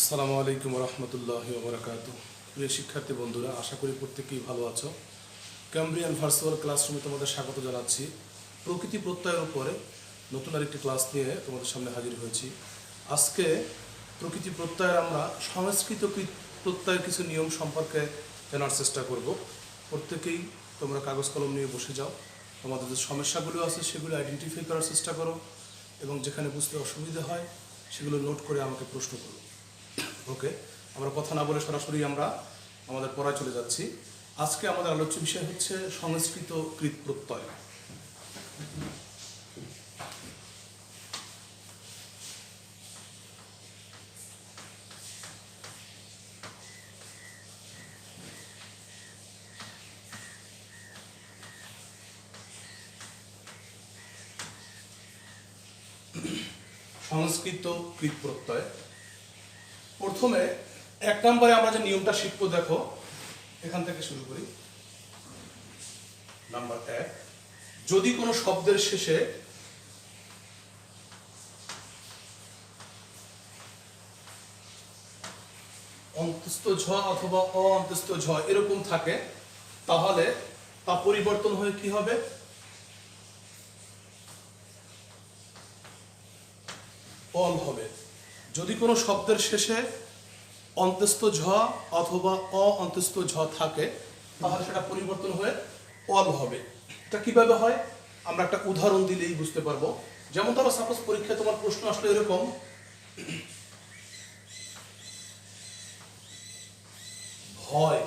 আসসালামু আলাইকুম রহমতুল্লাহি ওয়া বারাকাতুহু। প্রিয় শিক্ষার্থী বন্ধুরা, আশা করি প্রত্যেকেই ভালো আছো। ক্যামব্রিয়ান ভার্চুয়াল ক্লাসরুমে তোমাদের স্বাগত জানাচ্ছি। প্রকৃতি প্রত্যয়ের উপরে নতুন আরেকটি ক্লাস নিয়ে তোমাদের সামনে হাজির হয়েছি। আজকে প্রকৃতি প্রত্যয়ের আমরা সংস্কৃত প্রত্যয়ের কিছু নিয়ম সম্পর্কে জানার চেষ্টা করব। প্রত্যেকেই তোমরা কাগজ কলম নিয়ে বসে যাও, তোমাদের যে সমস্যাগুলো আছে সেগুলো আইডেন্টিফাই করার চেষ্টা করো এবং যেখানে বুঝতে অসুবিধা হয় সেগুলো নোট করে আমাকে প্রশ্ন করো। ওকে, আমরা কথা না বলে সরাসরি আমরা আমাদের পড়ায় চলে যাচ্ছি। আজকে আমাদের আলোচ্য বিষয় হচ্ছে সংস্কৃত কৃত প্রত্যয়। সংস্কৃত কৃত প্রত্যয়। প্রথমে এক নম্বরে আমরা যে নিয়মটা শিখবো, দেখো এখান থেকে শুরু করি। নাম্বার 1, যদি কোনো শব্দের শেষে অন্তস্থ ঝ অথবা অন্তস্থ ঝ এরকম থাকে, তাহলে তা পরিবর্তন হয়ে কি হবে? অল হবে। যদি কোনো শব্দের শেষে অন্তস্থ ঝ অথবা অন্তস্থ ঝ থাকে, তাহলে সেটা পরিবর্তন হয়ে অল হবে। এটা কিভাবে হয় আমরা একটা উদাহরণ দিলেই বুঝতে পারবো। যেমন ধরো, সাপোজ পরীক্ষায় তোমার প্রশ্ন আসলে এরকম, ভয়।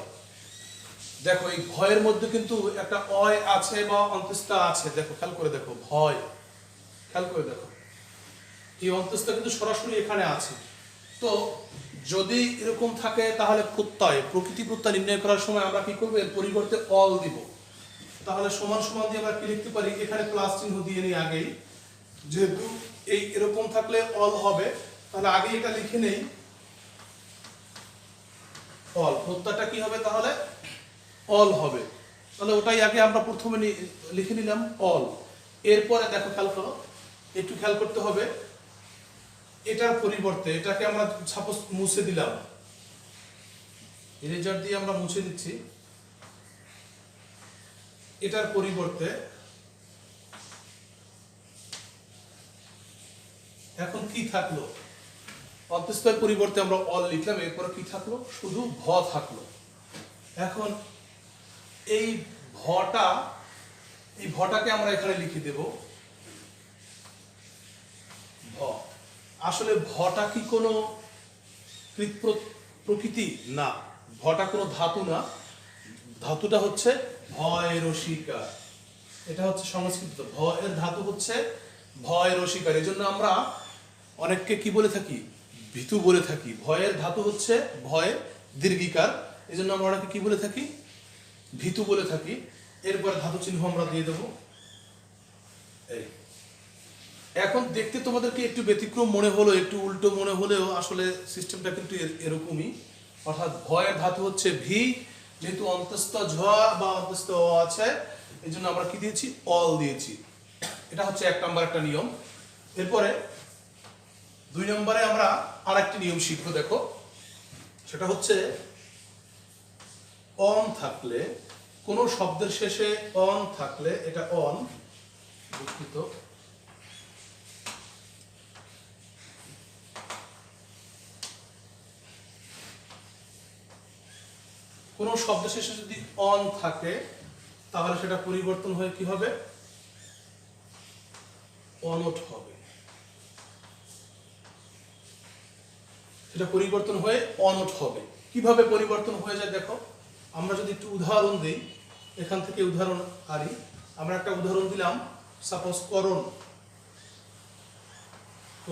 দেখো এই ভয়ের মধ্যে কিন্তু একটা অয় আছে বা অন্তস্থ আছে। দেখো, খেয়াল করে দেখো, ভয়, খেয়াল করে দেখো, এই অন্তস্থ কিন্তু সরাসরি এখানে আছে। তো যদি এরকম থাকে তাহলে প্রত্যয়, প্রকৃতি প্রত্যয় নির্ণয় করার সময় আমরা কি করবো? এর পরিবর্তে অল দিব। তাহলে সমান সমান দিয়ে আমরা কি লিখতে পারি? এখানে প্লাস চিহ্ন দিয়ে নিই আগেই, যেহেতু এই এরকম থাকলে অল হবে, তাহলে আগে এটা লিখে নেই অল। প্রত্যয়টা কি হবে তাহলে? অল হবে। তাহলে ওটাই আগে আমরা প্রথমে লিখে নিলাম অল। এরপরে দেখো, খেয়াল করো, একটু খেয়াল করতে হবে, এটার পরিবর্তে এটাকে আমরা সাপোজ মুছে দিলাম, ইরেজার দিয়ে আমরা মুছে দিচ্ছি। এটার পরিবর্তে এখন কি থাকলো? অন্তস্থের পরিবর্তে আমরা অল লিখলাম, এরপরে কি থাকলো? শুধু ভ থাকলো। এখন এই ভটাকে আমরা এখানে লিখে দেব ভ। আসলে ভটা কি কোনো প্রকৃতি? না, ভটা কোনো ধাতু না। ধাতুটা হচ্ছে ভয় রসিকার। এটা হচ্ছে সংস্কৃত। ভয়ের ধাতু হচ্ছে ভয় রসিকার। এই জন্য আমরা অনেককে কি বলে থাকি? ভীতু বলে থাকি। ভয়ের ধাতু হচ্ছে ভয় দীর্ঘিকার, এই জন্য আমরা অনেকে কি বলে থাকি? ভীতু বলে থাকি। এরপর ধাতু চিহ্ন আমরা দিয়ে দেবো। এই এখন দেখতে তোমাদেরকে একটু ব্যতিক্রম মনে হলো, একটু উল্টো মনে হলেও আসলে সিস্টেমটা কিন্তু এরকমই। অর্থাৎ ভয়ের ধাতু হচ্ছে ভি, যেহেতু অন্তস্থ ঝ বা অন্তস্থ অ আছে, এই জন্য আমরা কি দিয়েছি? অল দিয়েছি। এটা হচ্ছে 1 নম্বর একটা নিয়ম। এরপরে 2 নম্বরে আমরা আরেকটি নিয়ম শিখবো। দেখো, সেটা হচ্ছে অন থাকলে, কোনো শব্দের শেষে অন থাকলে, এটা অন, দুঃখিত, কোনো শব্দের শেষে যদি অন থাকে, তাহলে সেটা পরিবর্তন হয়ে কি হবে? অনট হবে। সেটা পরিবর্তন হয়ে অনট হবে। কিভাবে পরিবর্তন হয়ে যায় দেখো, আমরা যদি একটু উদাহরণ দিই, এখান থেকে উদাহরণ আনি। আমরা একটা উদাহরণ দিলাম, সাপোজ করণ, ক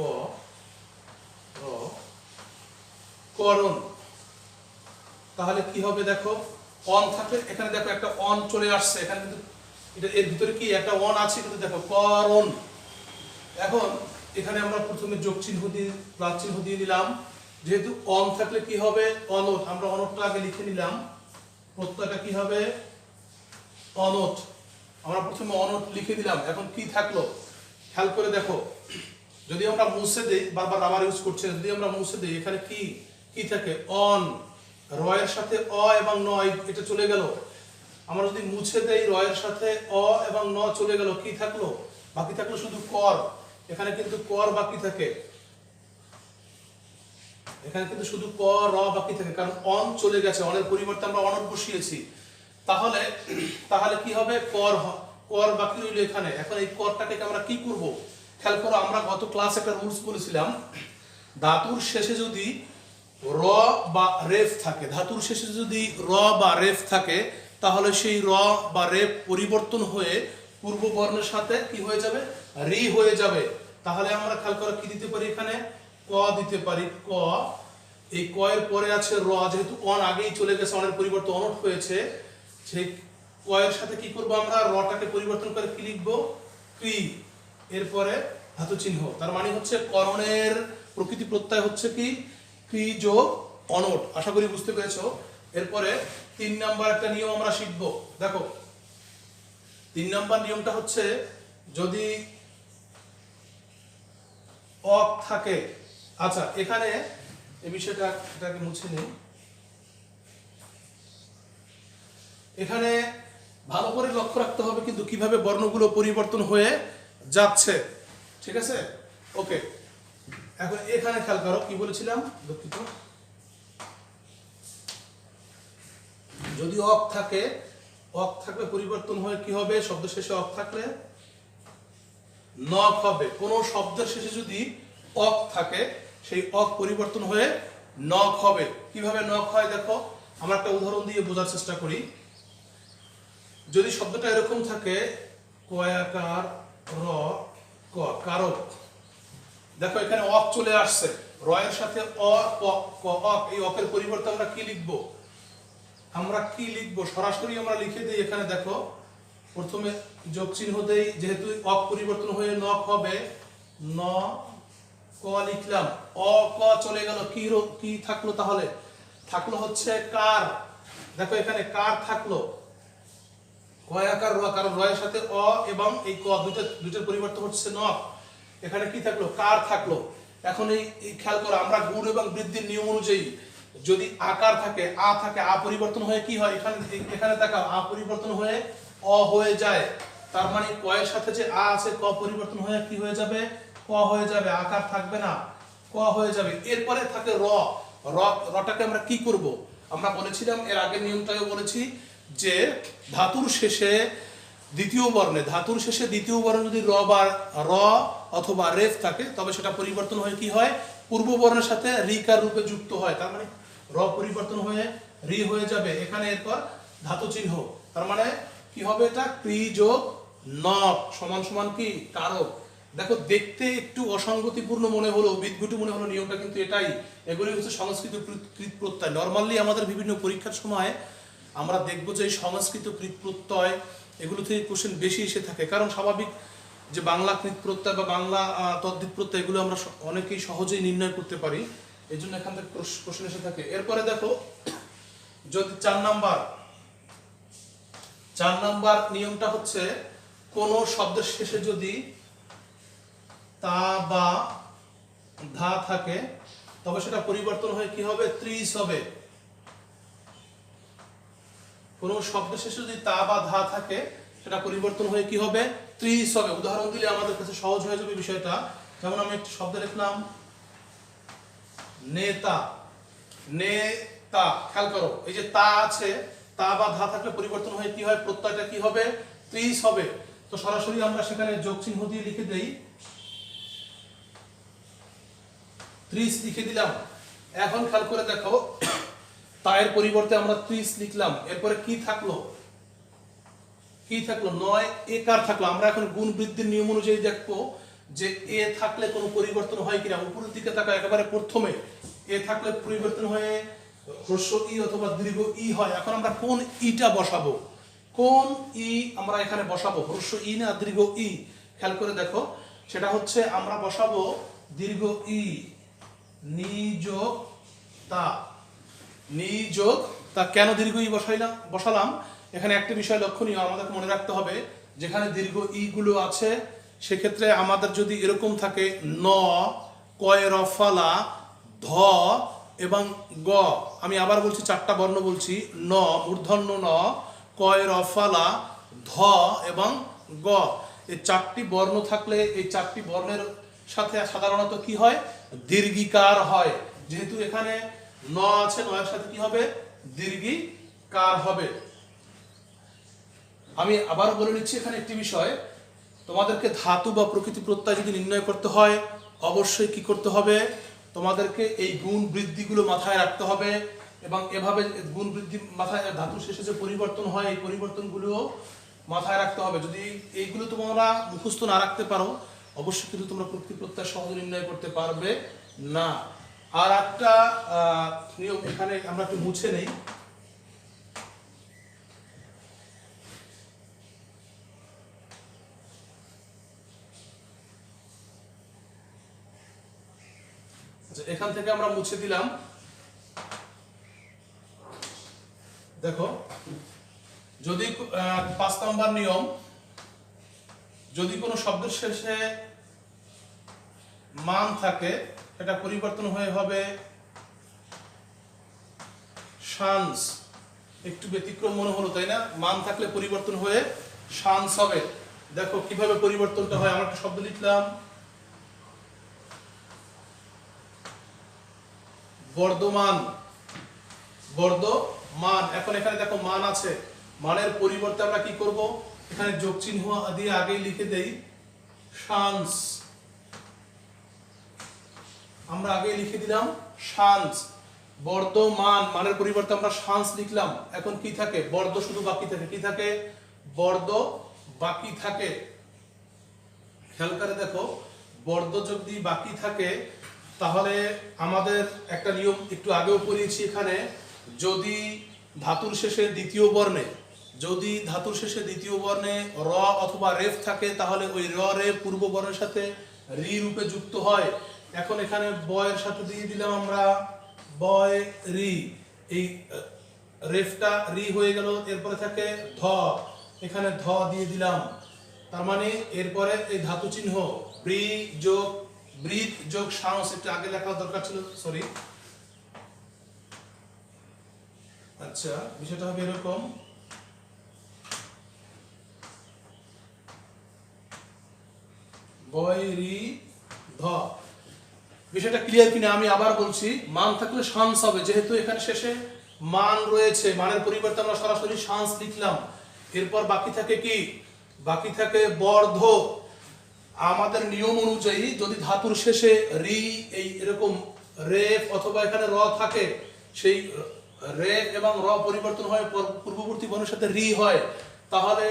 র করণ। তাহলে কি হবে দেখো, অন থাকলে এখানে দেখো একটা অন চলে আসছে, এখানে কিন্তু এটা এর ভিতরে কি একটা অন আছে, কিন্তু দেখো করণ। এখন এখানে আমরা প্রথমে যোগ চিহ্ন দিয়ে প্লাস চিহ্ন দিয়ে নিলাম। যেহেতু অন থাকলে কি হবে? অনট। আমরা অনটটা আগে লিখে নিলাম। প্রত্যয়টা কি হবে? অনট। আমরা প্রথমে অনট লিখে দিলাম। এখন কি থাকলো খেয়াল করে দেখো, যদি আমরা মুছে দেই, বারবার আবার ইউজ করছি, যদি আমরা মুছে দেই, এখানে কি কি থাকে অন, র এর সাথে অ এবং ন এটা চলে গেল। আমরা যদি মুছে দেই র এর সাথে অ এবং ন চলে গেল, কি থাকলো? বাকি থাকলো শুধু কর। এখানে কিন্তু কর বাকি থাকে, এখানে কিন্তু শুধু ক র বাকি থাকে, কারণ অন চলে গেছে, অনের পরিবর্তে আমরা অনট বসিয়েছি। তাহলে তাহলে কি হবে? কর বাকি রইল এখানে। এখন এই করটাকে আমরা কি করব? খেয়াল করো, আমরা গত ক্লাসে একটা রুলস বলেছিলাম, ধাতুর শেষে যদি র বা রেফ থাকে, ধাতুর শেষে যদি র বা রেফ থাকে, তাহলে সেই র বা রেফ পরিবর্তন হয়ে পূর্ব বর্ণের সাথে কি হয়ে যাবে? রি হয়ে যাবে। তাহলে আমরা খেয়াল করে কি দিতে পারি? এখানে ক দিতে পারি। ক, এই ক এর পরে আছে র, যেহেতু অন আগেই চলে গেছে, অনের পরিবর্তে অনট হয়েছে, সেই ক এর সাথে কি করব? আমরা রটাকে পরিবর্তন করে কি লিখবো? ক্রি, এরপরে ধাতু চিহ্ন। তার মানে হচ্ছে করণের প্রকৃতি প্রত্যয় হচ্ছে কি? ক্রি যোগ অনট। আশা করি বুঝতে পেরেছো। এরপরে 3 নাম্বার একটা নিয়ম আমরা শিখব। দেখো 3 নাম্বার নিয়মটা হচ্ছে, যদি অক থাকে, আচ্ছা এখানে এই বিষয়টা এটাকে মুছে নিই। এখানে ভালো করে লক্ষ্য রাখতে হবে কিন্তু কিভাবে বর্ণগুলো পরিবর্তন হয়ে যাচ্ছে, ঠিক আছে? ওকে, এখন এখানে খেয়াল করো কি বলেছিলাম, দুঃখিত। যদি অক থাকে, অক থাকলে পরিবর্তন হয়ে কি হবে? শব্দ শেষে অক থাকলে নক হবে। কোন শব্দের শেষে যদি অক থাকে, সেই অক পরিবর্তন হয়ে নক হবে। কিভাবে নক হয় দেখো, আমরা একটা উদাহরণ দিয়ে বোঝার চেষ্টা করি। যদি শব্দটা এরকম থাকে, কয়াকার র ক, কারক, দেখো এখানে অক চলে আসছে, র এর সাথে অ ক অক, এই অকের পরিবর্তে আমরা কি লিখব? আমরা কি লিখব? সরাসরি আমরা লিখে দিই। এখানে দেখো প্রথমে যোগ চিহ্ন দেই, যেহেতু অক পরিবর্তন হয়ে নক হবে, ন ক লিখলাম, অ ক চলে গেল, কি থাকলো? তাহলে থাকলো হচ্ছে কার। দেখো এখানে কার থাকলো, কয়াকার র, কারণ র এর সাথে অ এবং এই ক দুইটার পরিবর্তন হচ্ছে নক। এখানে কি থাকলো? কার থাকলো। এখন এই খেয়াল করো, আমরা গুণ এবং বৃদ্ধির নিয়ম অনুযায়ী যদি আকার থাকে, আ থাকে, আ পরিবর্তন হয়ে কি হয়? এখানে দেখাও, আ পরিবর্তন হয়ে অ হয়ে যায়। তার মানে ক এর সাথে যে আ আছে, ক পরিবর্তন হয়ে কি হয়ে যাবে? ক হয়ে যাবে, আকার থাকবে না, ক হয়ে যাবে। এরপরে থাকে র। রটাকে আমরা কি করব? আমরা বলেছিলাম, এর আগের নিয়মটাও বলেছি, যে ধাতুর শেষে দ্বিতীয় বর্ণে যদি র অথবা রেফ থাকে, তবে সেটা পরিবর্তন হয়ে কি হয়? পূর্ব বর্ণের সাথে রিকার রূপে যুক্ত হয়। তার মানে র পরিবর্তন হয়ে রি হয়ে যাবে। এখানে এরপর ধাতু চিহ্ন, তার মানে কি হবে? এটা ক্রি যোগ নক সমান সমান কি? কারক। দেখো দেখতে একটু অসঙ্গতিপূর্ণ মনে হলো, বিদঘুটু মনে হলো, নিয়মটা কিন্তু এটাই। এগুলি হচ্ছে সংস্কৃত কৃত প্রত্যয়। নর্মালি আমাদের বিভিন্ন পরীক্ষার সময় আমরা দেখবো যে সংস্কৃত কৃত প্রত্যয় এগুলো থেকে কোশ্চেন বেশি এসে থাকে, কারণ স্বাভাবিক যে বাংলা কৃত প্রত্যয় বা বাংলা তদ্ধিত প্রত্যয় এগুলো আমরা অনেকেই সহজেই নির্ণয় করতে পারি, এই জন্য এখান থেকে কোশ্চেন এসে থাকে। এরপরে দেখো, যদি 4 নাম্বার নিয়মটা হচ্ছে, কোন শব্দের শেষে যদি তা বা ধা থাকে, তবে সেটা পরিবর্তন হয়ে কি হবে? ত্রিশ হবে। কোন শব্দের শেষে যদি তা বা ধা থাকে, সেটা পরিবর্তন হয়ে কি হবে? ত্রিশ হবে। উদাহরণ দিলে আমাদের কাছে সহজ হয়ে যাবে বিষয়টা। যেমন আমি একটি শব্দ লিখলাম নেতা, নেতা। খেয়াল করো, এই যে তা আছে, তা বা ধা থাকলে পরিবর্তন হয়ে কি হয়? প্রত্যয়টা কি হবে? ত্রিশ হবে। তো সরাসরি আমরা সেখানে যোগ চিহ্ন দিয়ে লিখে দেই, 30 লিখে দিলাম। এখন খেয়াল করে দেখো, তায়ের পরিবর্তে আমরা 30 লিখলাম, এরপরে কি থাকলো? 9 একার থাকলো। আমরা এখন গুণ বৃদ্ধির নিয়ম অনুযায়ী দেখবো যে এ থাকলে কোনো পরিবর্তন হয় কিনা। উপরের দিকে তাকা, একেবারে প্রথমে এ থাকলে পরিবর্তন হয়ে হ্রস্ব ই অথবা দীর্ঘ ই হয়। এখন আমরা কোন ইটা বসাবো? কোন ই আমরা এখানে বসাবো? হ্রস্ব ই না দীর্ঘ ই? খেয়াল করে দেখো, সেটা হচ্ছে আমরা বসাবো দীর্ঘ ই, নিযোগ তা। কেন দীর্ঘ ই বসালাম? এখানে একটা বিষয় লক্ষণীয়, আমাদের মনে রাখতে হবে, যেখানে দীর্ঘ ই গুলো আছে, সেক্ষেত্রে আমাদের যদি এরকম থাকে ন, কয় রফালা, ধ, এবং গ। আমি আবার বলছি, চারটা বর্ণ বলছি, ন, মূর্ধন্য ন, কয় রফালা, ধ এবং গ। এই চারটি বর্ণ থাকলে এই চারটি বর্ণের সাথে সাধারণত কি হয়, দীর্ঘিকার হয়। যেহেতু এখানে ন আছে, নয়ের সাথে কি হবে, দীর্ঘিকার হবে। আমি আবার বলে নিচ্ছি এখানে একটি বিষয়, তোমাদেরকে ধাতু বা প্রকৃতি প্রত্যয় যদি নির্ণয় করতে হয় অবশ্যই কি করতে হবে, তোমাদেরকে এই গুণ বৃদ্ধিগুলো মাথায় রাখতে হবে এবং এভাবে গুণ বৃদ্ধি মাথায়, ধাতুর শেষে যে পরিবর্তন হয় এই পরিবর্তনগুলো মাথায় রাখতে হবে। যদি এইগুলো তোমরা মুখস্থ না রাখতে পারো অবশ্যই কিন্তু তোমরা প্রকৃতি প্রত্যয় সহজে নির্ণয় করতে পারবে না। আর একটা নিয়ম এখানে আমরা একটু মুছে নেই। এখান থেকে আমরা মুছে দিলাম। দেখো, যদি 5 নম্বর নিয়ম, যদি কোনো শব্দের শেষে মান থাকে এটা পরিবর্তন হয়ে হবে শান্স। একটু ব্যতিক্রম মনে হলো তাই না? মান থাকলে পরিবর্তন হয়ে শান্স হবে। দেখো কিভাবে পরিবর্তনটা হয়। আমরা একটা শব্দ লিখলাম বর্ধমান, বর্ধমান। এখন এখানে দেখো মান আছে, মানের পরিবর্তে আমরা কি করব, এখানে যোগ চিহ্ন দিয়ে আগেই লিখে দেই শান্স। আমরা আগেই লিখে দিলাম শান্স। বর্ধমান, মানের পরিবর্তে আমরা শান্স লিখলাম। এখন কি থাকে, বর্ধ শুধু বাকি থাকে। কি থাকে, বর্ধ বাকি থাকে। খেয়াল করে দেখো, বর্ধ যদি বাকি থাকে তাহলে আমাদের একটা নিয়ম একটু আগেও পড়িয়েছি এখানে, যদি ধাতুর শেষে দ্বিতীয় বর্ণে, যদি ধাতুর শেষে দ্বিতীয় বর্ণে র অথবা রেফ থাকে তাহলে ওই র রে পূর্ব বর্ণের সাথে রি রূপে যুক্ত হয়। এখন এখানে বয়ের সাথে দিয়ে দিলাম আমরা বয় রি, এই রেফটা রি হয়ে গেল। এরপরে থাকে ধ, এখানে ধ দিয়ে দিলাম। তার মানে এরপরে এই ধাতু চিহ্ন ব্রি যোগ ব্রিথ যোগ সাউন্স, একটু আগে লেখা দরকার ছিল, সরি। আচ্ছা, বিষয়টা হবে এরকম, বৈরি ধ। বিষয়টা ক্লিয়ার কিনা আমি আবার বলছি। মান থাকলে শান্স হবে, যেহেতু এখানে শেষে মান রয়েছে, মানের পরিবর্তে আমরা সরাসরি শান্স লিখলাম। এরপর বাকি থাকে কি, বাকি থাকে বর্ধ। আমাদের নিয়ম অনুযায়ী যদি ধাতুর শেষে রি, এই এরকম রেফ অথবা এখানে র থাকে, সেই রেফ এবং র পরিবর্তন হয় পূর্ববর্তী বর্ণের সাথে রি হয়, তাহলে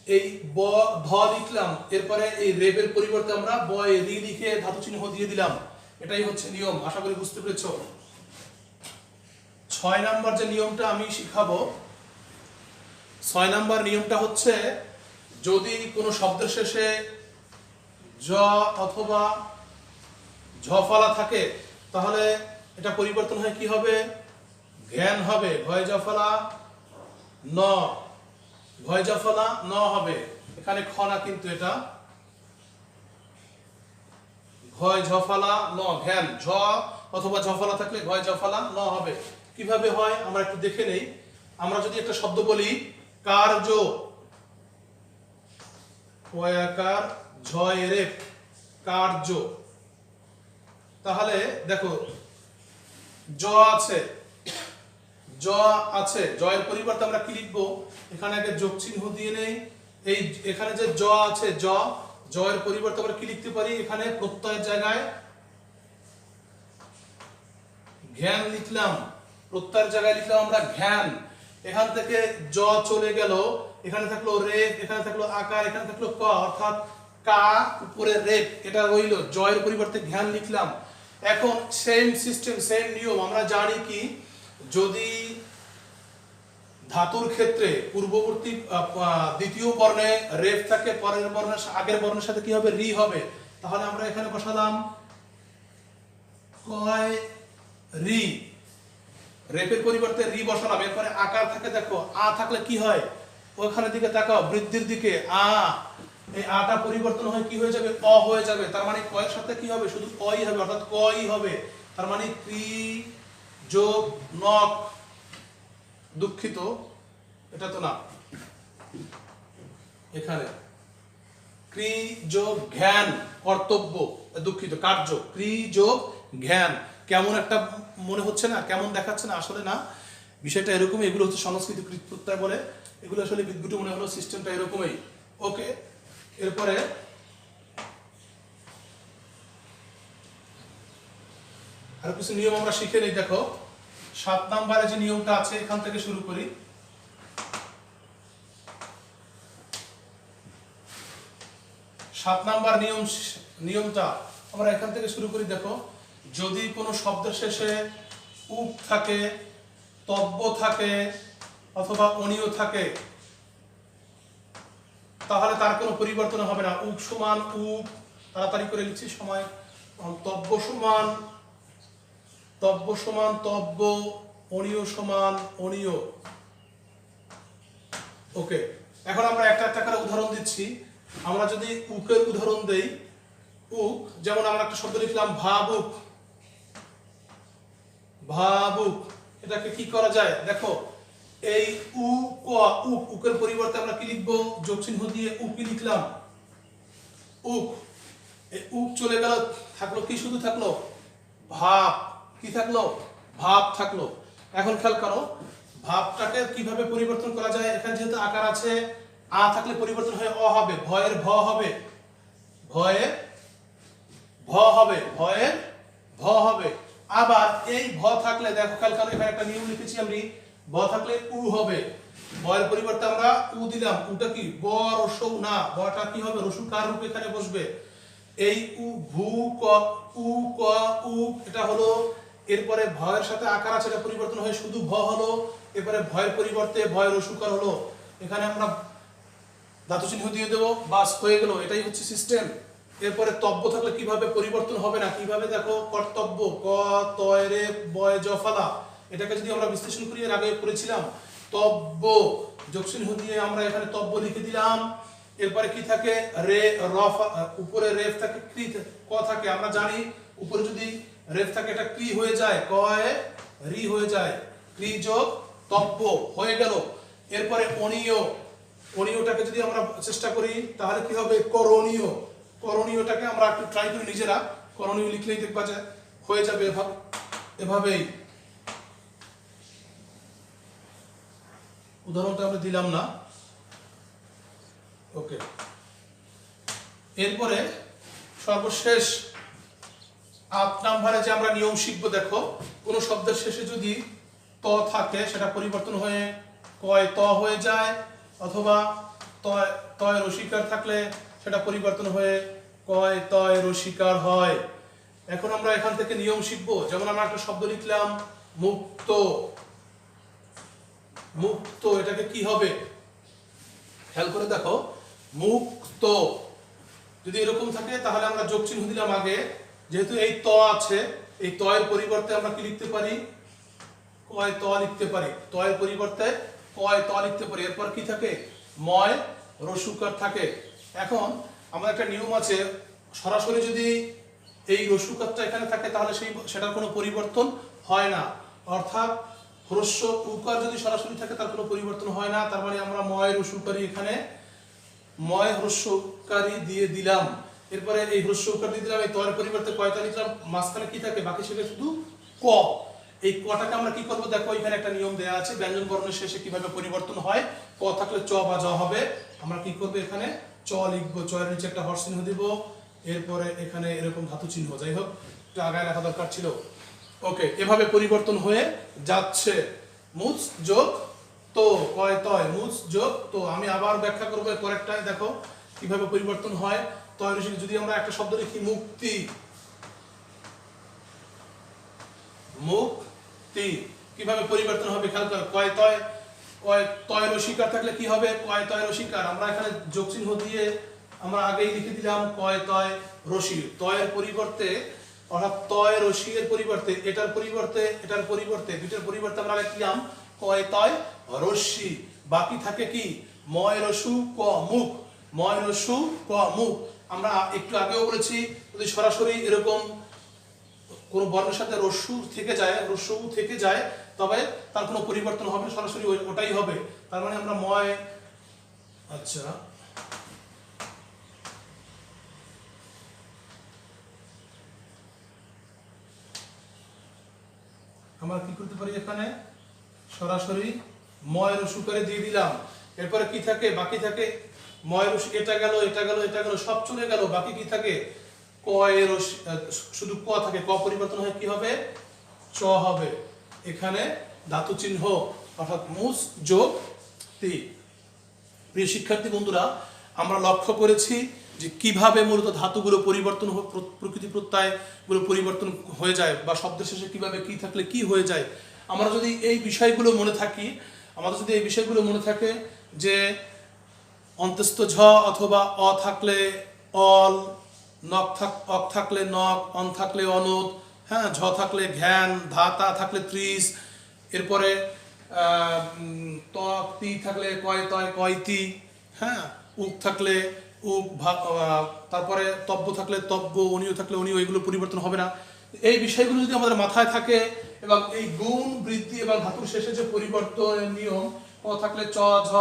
এই ব ধ লিখলাম, এরপরে এই রেফের পরিবর্তে আমরা বয় রি লিখে ধাতু চিহ্ন দিয়ে দিলাম। এটাই হচ্ছে নিয়ম, আশা করি বুঝতে পেরেছো। 6 নাম্বার যে নিয়মটা আমি শিখাবো, 6 নাম্বার নিয়মটা হচ্ছে, যদি কোনো শব্দের শেষে জ অথবা ঝফলা থাকে তাহলে এটা পরিবর্তন হয় কি হবে, জ্ঞান হবে। ভয় জফলা ন, ভয় জফলা ন হবে। এখানে খ না কিন্তু, এটা ভয় ঝফলা ন, জ্ঞান। ঝ অথবা ঝফলা থাকলে ভয় জফলা ন হবে। কিভাবে হয় আমরা একটু দেখে নেই। আমরা যদি একটা শব্দ বলি কার্য, কয়াকার ঝয় রেপ, কার্য, তাহলে দেখো জ আছে, জ আছে, জয়ের পরিবর্তে আমরা কি লিখবো, এখানে আগে যোগ চিহ্ন দিয়ে নেই। এই এখানে যে জ আছে, জ, জয়ের পরিবর্তে আমরা কি লিখতে পারি, এখানে প্রত্যয়ের জায়গায় জ্ঞান লিখলাম। প্রত্যয়ের জায়গায় লিখলাম আমরা জ্ঞান। এখান থেকে জ চলে গেল, এখানে থাকলো রে, এখানে থাকলো আকার, এখানে থাকলো ক, অর্থাৎ কা উপরে রেপ, এটা রইল। জয়ের পরিবর্তে জ্ঞান লিখলাম। এখন সেম সিস্টেম, সেম নিয়ম। আমরা জানি কি, যদি ধাতুর ক্ষেত্রে পূর্ববর্তী দ্বিতীয় বর্ণে রেফ থাকে, পরের বর্ণের আগের বর্ণের সাথে কি হবে, রি হবে। তাহলে আমরা এখানে বসালাম কয় রি, রেফের পরিবর্তে রি বসালাম। এরপরে আকার থাকে, দেখো আ থাকলে কি হয়, ওখানে দিকে তাকাও, বৃদ্ধির দিকে আ, এই আটা পরিবর্তন হয় কি হয়ে যাবে, অ হয়ে যাবে। তার মানে কয়ের সাথে কি হবে, শুধু অই হবে, অর্থাৎ কই হবে। তার মানে ক্রি যোগ নক, দুঃখিত এটা তো না, এখানে ক্রি যোগ জ্ঞান, কর্তব্য, দুঃখিত কার্য, ক্রি যোগ জ্ঞান। কেমন একটা মনে হচ্ছে না, কেমন দেখাচ্ছে না, আসলে না, বিষয়টা এরকমই। এগুলো হচ্ছে সংস্কৃত কৃত প্রত্যয় বলে, এগুলো আসলে বিদ্যুৎ মনে হলো, সিস্টেমটা এরকমই। ওকে, এরপরে আর কিছু নিয়ম আমরা শিখে নেই। দেখো 7 নম্বরে যে নিয়মটা আছে এখান থেকে শুরু করি। 7 নাম্বার নিয়মটা আমরা এখান থেকে শুরু করি। দেখো, যদি কোনো শব্দের শেষে উপ থাকে, তব্য থাকে অথবা অনিয় থাকে, তাহলে তার কোনো পরিবর্তন হবে না। উপ সমান উপ, তাড়াতাড়ি করে লিখছি সময়, তব্য সমান তব্য, অনিয় সমান অনিয়। ওকে, এখন আমরা একটা একটা করে উদাহরণ দিচ্ছি। আমরা যদি উকের উদাহরণ দেই, উক, যেমন আমরা একটা শব্দ লিখলাম ভাবুক, ভাবুক, এটাকে কি করা যায়? দেখো, এই উ ক, উক, উকের পরিবর্তে আমরা কি লিখবো? যোগ চিহ্ন দিয়ে উকি লিখলাম, উক। এই উক চলে গেল, থাকলো কি? শুধু থাকলো ভাব। কি থাকলো? ভাব থাকলো। এখন খেয়াল করো, ভাবটাকে কিভাবে পরিবর্তন করা যায়। এখানে যেহেতু আকার আছে, আ থাকলে পরিবর্তন হয়ে অ হবে, ভয়ের ভ হবে, ভয়ের ভ হবে, ভয়ের ভ হবে। আবার এই ভ থাকলে দেখো, খেয়াল করো, এখানে একটা নিয়ম লিখেছি আমি, ভ থাকলে উ হবে, ভয়ের পরিবর্তে আমরা উ দিলাম। উটা কি? ব রসৌ না, বটা কি হবে? রসুকার রূপে এখানে বসবে। এই উ, ভু ক, উ ক, উ, এটা হলো। এরপরে ভয়ের সাথে আকার আছে, এটা পরিবর্তন হয়ে শুধু ভ হলো। এরপরে ভয়ের পরিবর্তে ভয় রসুকার হলো, এখানে আমরা ধাতু চিহ্ন দিয়ে দেবো, বাস হয়ে গেল। এটাই হচ্ছে সিস্টেম। এরপরে তব্য থাকলে কিভাবে পরিবর্তন হবে না, কিভাবে? দেখো, কর্তব্য, ক তয়রে বয় জফালা, এটাকে যদি আমরা বিশ্লেষণ করি, এর আগে করেছিলাম, তব্য, যোগ চিহ্ন দিয়ে আমরা এখানে তব্য লিখে দিলাম। এরপরে কি থাকে? রে, রফ, উপরে রেফ থাকে, ক্রি ক থাকে। আমরা জানি উপরে যদি রেফ থাকে এটা ক্রি হয়ে যায়, কয় রি হয়ে যায়, ক্রি যোগ তব্য হয়ে গেল। এরপরে অনিয়, অনিয়টাকে যদি আমরা চেষ্টা করি তাহলে কি হবে? করণীয়, করণীয়টাকে আমরা একটু ট্রাই করি নিজেরা, করণীয় লিখলেই দেখবা যে হয়ে যাবে এভাবেই। উদাহরণটা আমরা দিলাম না। ওকে, এরপরে সর্বশেষ 8 নম্বরে যে আমরা নিয়ম শিখবো। দেখো, কোন শব্দের শেষে যদি ত থাকে, সেটা পরিবর্তন হয়ে কয় ত হয়ে যায়, অথবা তয় রসিকার থাকলে সেটা পরিবর্তন হয়ে কয় তয় রসিকার হয়। এখন আমরা এখান থেকে নিয়ম শিখবো। যেমন আমরা একটা শব্দ লিখলাম মুক্ত, মুক্ত, এটাকে কি হবে? খেয়াল করে দেখো, মুক্ত যদি এরকম থাকে তাহলে আমরা যোগ চিহ্ন দিলাম আগে। যেহেতু এই ত আছে, এই তয়ের পরিবর্তে আমরা কি লিখতে পারি? কয় ত লিখতে পারি, তয়ের পরিবর্তে কয় ত লিখতে পারি। এরপর কি থাকে? ময় রসুকার থাকে। এখন আমাদের একটা নিয়ম আছে, সরাসরি যদি এই রসুকারটা এখানে থাকে তাহলে সেটার কোনো পরিবর্তন হয় না। অর্থাৎ হ্রস্ব উকার যদি সরাসরি থাকে তার কোনো পরিবর্তন হয় না। তার মানে আমরা ময় রসুকারী, এখানে ময় হ্রস্বকারী দিয়ে দিলাম। এরপরে এই হ্রস্বকার দিয়ে দিলাম, এই তয়ের পরিবর্তে কয়টা দিলাম, মাঝখানে কি থাকে? বাকি শেষে শুধু ক। এই কটাকে আমরা কি করব? দেখো, এখানে একটা নিয়ম দেয়া আছে, ব্যঞ্জন বর্ণের শেষে কিভাবে পরিবর্তন হয়। ক থাকলে চ বা জ হবে, আমরা কি করব? এখানে চ লিখবো, চয়ের নিচে একটা হর্ষ চিহ্ন দিব, এরপরে এখানে এরকম ধাতু চিহ্ন। যাই হোক, একটু আগায় লেখা দরকার ছিল। ওকে, এভাবে পরিবর্তন হয়ে যাচ্ছে। মুচ যোগ তো, কয় তয়, মুচ যোগ তো। আমি আবার ব্যাখ্যা করবো পরেরটায়। দেখো কিভাবে পরিবর্তন হয়। তয় রসিক, যদি আমরা একটা শব্দ লিখি মুক্তি, মুক্তি, কিভাবে পরিবর্তন হবে খেয়াল করো। কয় তয়, কয় তয় রসিকার থাকলে কি হবে? কয় তয় রসিকার। আমরা এখানে যোগ চিহ্ন দিয়ে আমরা আগেই লিখে দিলাম কয় তয় রসি। তয়ের পরিবর্তে, অর্থাৎ তয় রসি এর পরিবর্তে, এটার পরিবর্তে, এটার পরিবর্তে, দুইটার পরিবর্তে আমরা লিখলাম কয় তয় রস্যি। বাকি থাকে কি? ময় রসু ক মুখ, ময় রসু ক মুখ। আমরা একটু আগেও বলেছি, যদি সরাসরি এরকম কোনো বর্ণের সাথে রস্যু থেকে যায় তবে তার কোনো পরিবর্তন হবে না, সরাসরি ওটাই হবে। তার মানে আমরা ময়, আচ্ছা আমরা কি করতে পারি, এখানে সরাসরি ময় রস্যুকারে দিয়ে দিলাম। এরপরে কি থাকে, বাকি থাকে ময় রস্যু, এটা গেল সব চলে গেল, বাকি কি থাকে কয় রস্যু, শুধু ক থাকে, ক পরিবর্তন হয় কি হবে, চ হবে। এখানে ধাতু চিহ্ন অর্থাৎ মুস যোগ তি। প্রিয় শিক্ষার্থী বন্ধুরা, আমরা লক্ষ্য করেছি যে কিভাবে মূলত ধাতুগুলো পরিবর্তন, প্রকৃতি প্রত্যয়গুলো পরিবর্তন হয়ে যায়, বা শব্দের শেষে কিভাবে কি থাকলে কি হয়ে যায়। আমরা যদি এই বিষয়গুলো মনে থাকে যে অন্তস্থ ঝ অথবা অ থাকলে অল, অক থাকলে নক, অন থাকলে অনুদ, হ্যাঁ, ঝ থাকলে ঘ্যান, ধাতা থাকলে ত্রিশ, এরপরে তক তি থাকলে কয় তয় কয়তি, হ্যাঁ, উক থাকলে উক, তারপরে তব্য থাকলে তব্য, অনিয় থাকলে অনিয়, এগুলো পরিবর্তন হবে না। এই বিষয়গুলো যদি আমাদের মাথায় থাকে এবং এই গুণ বৃদ্ধি এবং ধাতুর শেষে যে পরিবর্তনের নিয়ম, ক থাকলে চ, ঝ,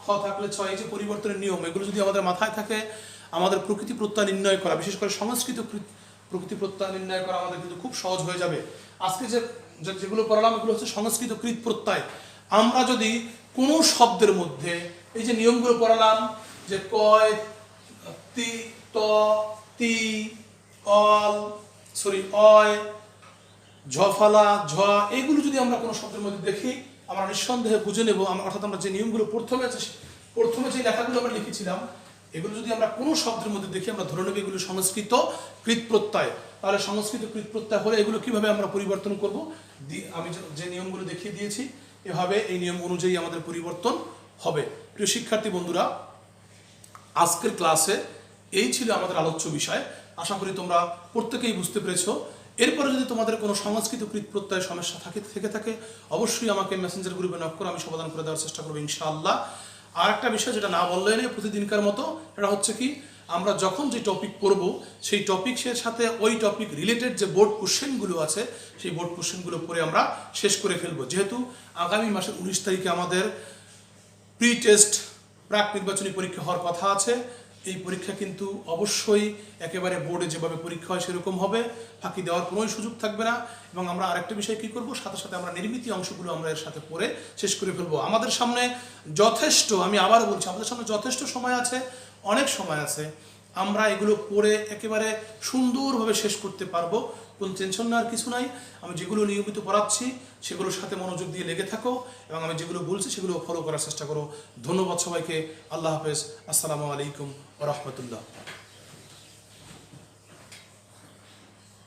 খ থাকলে ছ, এই যে পরিবর্তনের নিয়ম, এগুলো যদি আমাদের মাথায় থাকে, আমাদের প্রকৃতি প্রত্যয় নির্ণয় করা, বিশেষ করে সংস্কৃত প্রকৃতি প্রত্যয় নির্ণয় করা আমাদের কিন্তু খুব সহজ হয়ে যাবে। আজকে যেগুলো পড়ালাম এগুলো হচ্ছে সংস্কৃত কৃত প্রত্যয়। আমরা যদি কোনো শব্দের মধ্যে এই যে নিয়মগুলো পড়ালাম, যে কয়, তি, ত, তি, অয়, ঝফালা, ঝ, এগুলো যদি আমরা কোনো শব্দের মধ্যে দেখি, আমরা নিঃসন্দেহে বুঝে নেব, অর্থাৎ আমরা যে নিয়মগুলো প্রথমে যে লেখাগুলো আমরা লিখেছিলাম, এগুলো যদি আমরা কোনো শব্দের মধ্যে দেখি, আমরা ধরে নেব এগুলো সংস্কৃত কৃত প্রত্যয়। তাহলে সংস্কৃত কৃত প্রত্যয় হলে এগুলো কিভাবে আমরা পরিবর্তন করব, আমি যে নিয়মগুলো দেখিয়ে দিয়েছি, এভাবে এই নিয়ম অনুযায়ী আমাদের পরিবর্তন হবে। প্রিয় শিক্ষার্থী বন্ধুরা, আজকের ক্লাসে এই ছিল আমাদের আলোচ্য বিষয়। আশা করি তোমরা প্রত্যেকেই বুঝতে পেরেছো। এরপরে যদি তোমাদের কোনো সংস্কৃত কৃত প্রত্যয় সমস্যা থেকে থাকে, অবশ্যই আমাকে মেসেঞ্জার গ্রুপে নক করে আমি সমাধান করে দেওয়ার চেষ্টা করবো ইনশাআল্লাহ। আর একটা বিষয় যেটা না বললেই নেই প্রতিদিনকার মতো, এটা হচ্ছে কি, আমরা যখন যে টপিক পড়ব সেই টপিকের সাথে ওই টপিক রিলেটেড যে বোর্ড কোশ্চেনগুলো আছে, সেই বোর্ড কোশ্চেনগুলো পড়ে আমরা শেষ করে ফেলবো। যেহেতু আগামী মাসের 19 তারিখে আমাদের প্রি টেস্ট প্রাক নির্বাচনী পরীক্ষা হওয়ার কথা আছে, এই পরীক্ষা কিন্তু অবশ্যই একেবারে বোর্ডে যেভাবে পরীক্ষা হয় সেরকম হবে, ফাঁকি দেওয়ার কোনো সুযোগ থাকবে না। এবং আমরা আরেকটা বিষয় কি করব, সাথে সাথে আমরা নির্মিত অংশগুলো আমরা এর সাথে পড়ে শেষ করে ফেলবো। আমাদের সামনে যথেষ্ট, আমি আবার বলছি, আমাদের সামনে যথেষ্ট সময় আছে, অনেক সময় আছে, আমরা এগুলো পড়ে একেবারে সুন্দরভাবে শেষ করতে পারবো। কোনো টেনশন নেওয়ার কিছু নাই। আমি যেগুলো নিয়মিত পড়াচ্ছি সেগুলোর সাথে মনোযোগ দিয়ে লেগে থাকো, এবং আমি যেগুলো বলছি সেগুলো ফলো করার চেষ্টা করো। ধন্যবাদ সবাইকে। আল্লাহ হাফেজ। আসসালামু আলাইকুম ওয়া রাহমাতুল্লাহ।